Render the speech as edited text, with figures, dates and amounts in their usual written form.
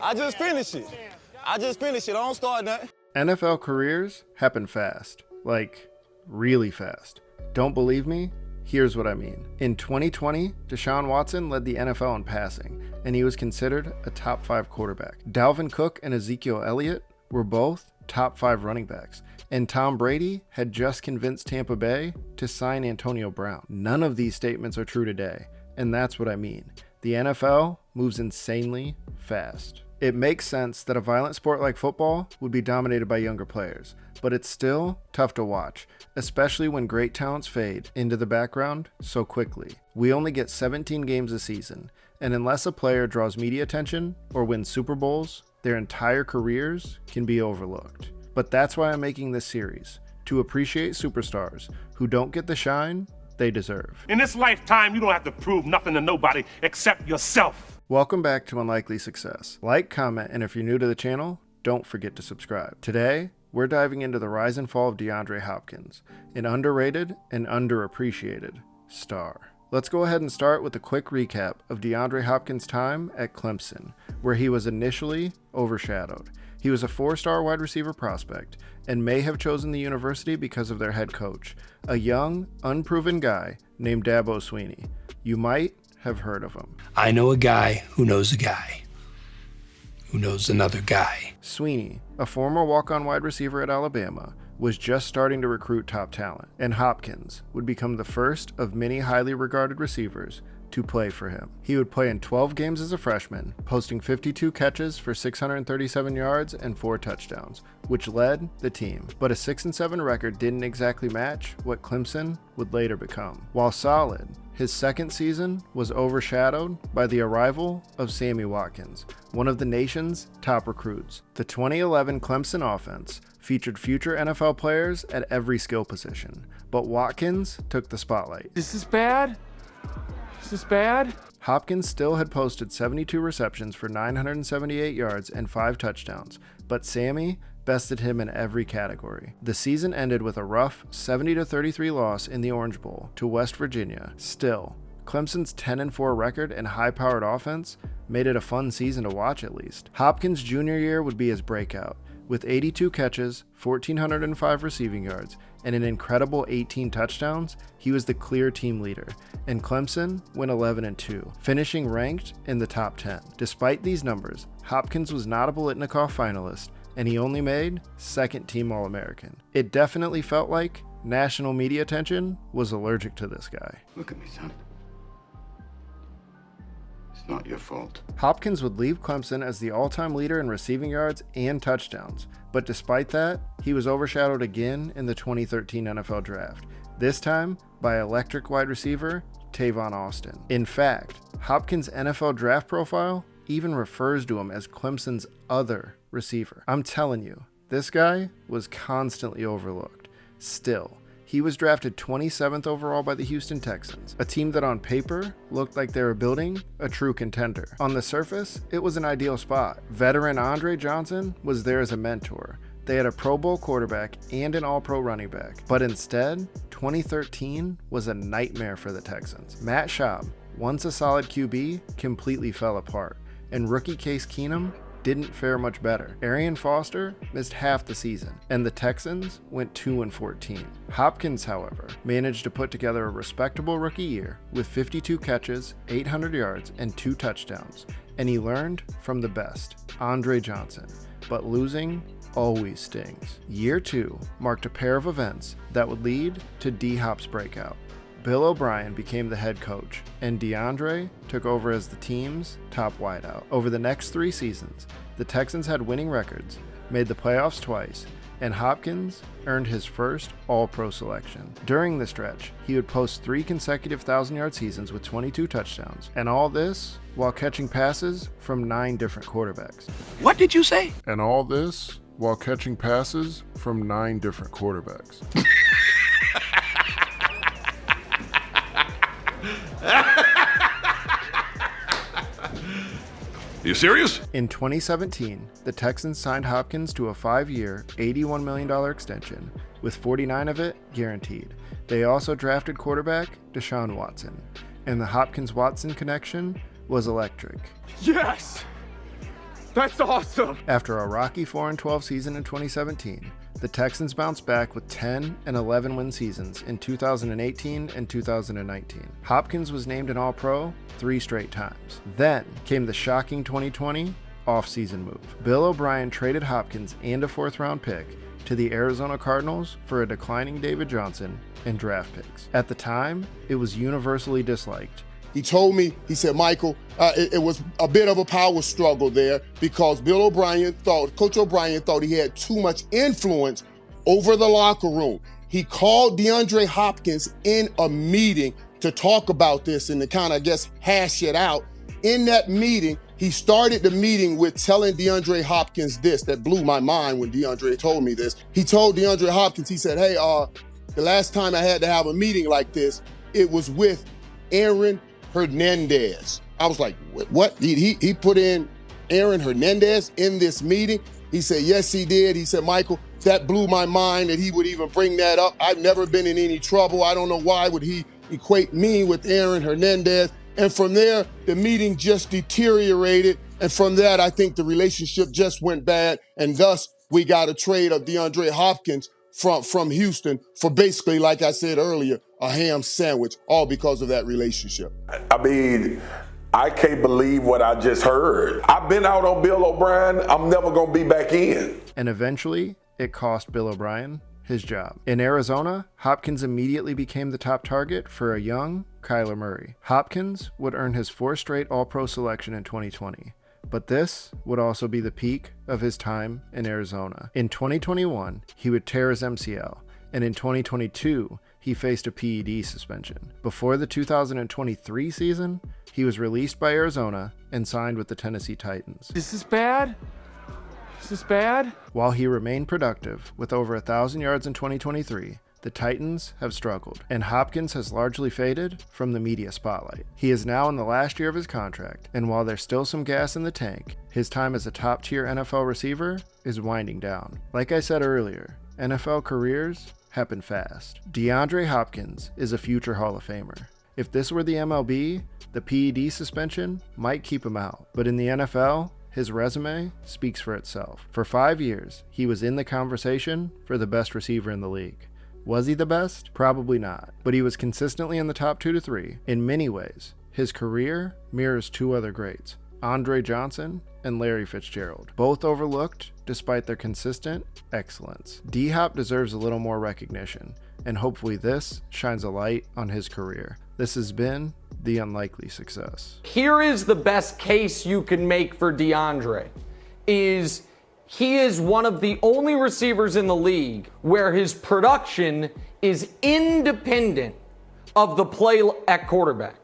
I just finished it. Don't start nothing. NFL careers happen fast. Like, really fast. Don't believe me? Here's what I mean. In 2020, Deshaun Watson led the NFL in passing, and he was considered a top 5 quarterback. Dalvin Cook and Ezekiel Elliott were both top 5 running backs, and Tom Brady had just convinced Tampa Bay to sign Antonio Brown. None of these statements are true today, and that's what I mean. The NFL moves insanely fast. It makes sense that a violent sport like football would be dominated by younger players, but it's still tough to watch, especially when great talents fade into the background so quickly. We only get 17 games a season, and unless a player draws media attention or wins Super Bowls, their entire careers can be overlooked. But that's why I'm making this series, to appreciate superstars who don't get the shine they deserve. In this lifetime, you don't have to prove nothing to nobody except yourself. Welcome back to Unlikely Success. Like, comment, and if you're new to the channel, don't forget to subscribe. Today, we're diving into the rise and fall of DeAndre Hopkins, an underrated and underappreciated star. Let's go ahead and start with a quick recap of DeAndre Hopkins' time at Clemson, where he was initially overshadowed. He was a 4-star wide receiver prospect and may have chosen the university because of their head coach, a young, unproven guy named Dabo Swinney. You might have heard of him. I know a guy who knows a guy who knows another guy. Swinney, a former walk-on wide receiver at Alabama, was just starting to recruit top talent, and Hopkins would become the first of many highly regarded receivers to play for him. He would play in 12 games as a freshman, posting 52 catches for 637 yards and 4 touchdowns, which led the team. But a 6-7 record didn't exactly match what Clemson would later become. While solid, his second season was overshadowed by the arrival of Sammy Watkins, one of the nation's top recruits. The 2011 Clemson offense featured future NFL players at every skill position, but Watkins took the spotlight. This is bad. Hopkins still had posted 72 receptions for 978 yards and 5 touchdowns, but Sammy bested him in every category. The season ended with a rough 70-33 loss in the Orange Bowl to West Virginia. Still, Clemson's 10-4 record and high-powered offense made it a fun season to watch at least. Hopkins' junior year would be his breakout, with 82 catches, 1,405 receiving yards, and an incredible 18 touchdowns. He was the clear team leader, and Clemson went 11-2, finishing ranked in the top 10. Despite these numbers, Hopkins was not a Biletnikoff finalist, and he only made second-team All-American. It definitely felt like national media attention was allergic to this guy. Look at me, son. It's not your fault. Hopkins would leave Clemson as the all-time leader in receiving yards and touchdowns, but despite that, he was overshadowed again in the 2013 NFL Draft, this time by electric wide receiver Tavon Austin. In fact, Hopkins' NFL Draft profile even refers to him as Clemson's other receiver. I'm telling you, this guy was constantly overlooked. Still, he was drafted 27th overall by the Houston Texans, a team that on paper looked like they were building a true contender. On the surface, it was an ideal spot. Veteran Andre Johnson was there as a mentor. They had a Pro Bowl quarterback and an All-Pro running back. But instead, 2013 was a nightmare for the Texans. Matt Schaub, once a solid QB, completely fell apart, and rookie Case Keenum didn't fare much better. Arian Foster missed half the season, and the Texans went 2-14. Hopkins, however, managed to put together a respectable rookie year with 52 catches, 800 yards, and 2 touchdowns, and he learned from the best, Andre Johnson. But losing always stings. Year 2 marked a pair of events that would lead to D-Hop's breakout. Bill O'Brien became the head coach, and DeAndre took over as the team's top wideout. Over the next 3 seasons, the Texans had winning records, made the playoffs twice, and Hopkins earned his first All-Pro selection. During the stretch, he would post 3 consecutive 1,000-yard seasons with 22 touchdowns, and all this while catching passes from 9 different quarterbacks. What did you say? And all this while catching passes from 9 different quarterbacks. You serious? In 2017, the Texans signed Hopkins to a 5-year, $81 million extension, with 49 of it guaranteed. They also drafted quarterback Deshaun Watson, and the Hopkins-Watson connection was electric. Yes! That's awesome. After a rocky 4-12 season in 2017, the Texans bounced back with 10 and 11 win seasons in 2018 and 2019. Hopkins was named an All-Pro 3 straight times. Then came the shocking 2020 off-season move. Bill O'Brien traded Hopkins and a 4th-round pick to the Arizona Cardinals for a declining David Johnson and draft picks. At the time, it was universally disliked. He told me, he said, Michael, it was a bit of a power struggle there because Coach O'Brien thought he had too much influence over the locker room. He called DeAndre Hopkins in a meeting to talk about this and to kind of, I guess, hash it out. In that meeting, he started the meeting with telling DeAndre Hopkins this that blew my mind when DeAndre told me this. He told DeAndre Hopkins, he said, hey, the last time I had to have a meeting like this, it was with Aaron Hernandez. I was like, what? He put in Aaron Hernandez in this meeting? He said, yes, he did. He said, Michael, that blew my mind that he would even bring that up. I've never been in any trouble. I don't know why would he equate me with Aaron Hernandez. And from there, the meeting just deteriorated. And from that, I think the relationship just went bad. And thus, we got a trade of DeAndre Hopkins from Houston for basically, like I said earlier, a ham sandwich, all because of that relationship. I mean, I can't believe what I just heard. I've been out on Bill O'Brien. I'm never going to be back in. And eventually, it cost Bill O'Brien his job. In Arizona, Hopkins immediately became the top target for a young Kyler Murray. Hopkins would earn his 4th straight All-Pro selection in 2020. But this would also be the peak of his time in Arizona. In 2021, he would tear his MCL, and in 2022, he faced a PED suspension. Before the 2023 season, he was released by Arizona and signed with the Tennessee Titans. Is this bad? Is this bad? While he remained productive with over 1,000 yards in 2023, the Titans have struggled, and Hopkins has largely faded from the media spotlight. He is now in the last year of his contract, and while there's still some gas in the tank, his time as a top-tier NFL receiver is winding down. Like I said earlier, NFL careers happen fast. DeAndre Hopkins is a future Hall of Famer. If this were the MLB, the PED suspension might keep him out, but in the NFL, his resume speaks for itself. For 5 years, he was in the conversation for the best receiver in the league. Was he the best? Probably not, but he was consistently in the top 2 to 3. In many ways, his career mirrors 2 other greats, Andre Johnson and Larry Fitzgerald, both overlooked despite their consistent excellence. D-Hop deserves a little more recognition, and hopefully this shines a light on his career. This has been The Unlikely Success. Here is the best case you can make for DeAndre, is he is one of the only receivers in the league where his production is independent of the play at quarterback.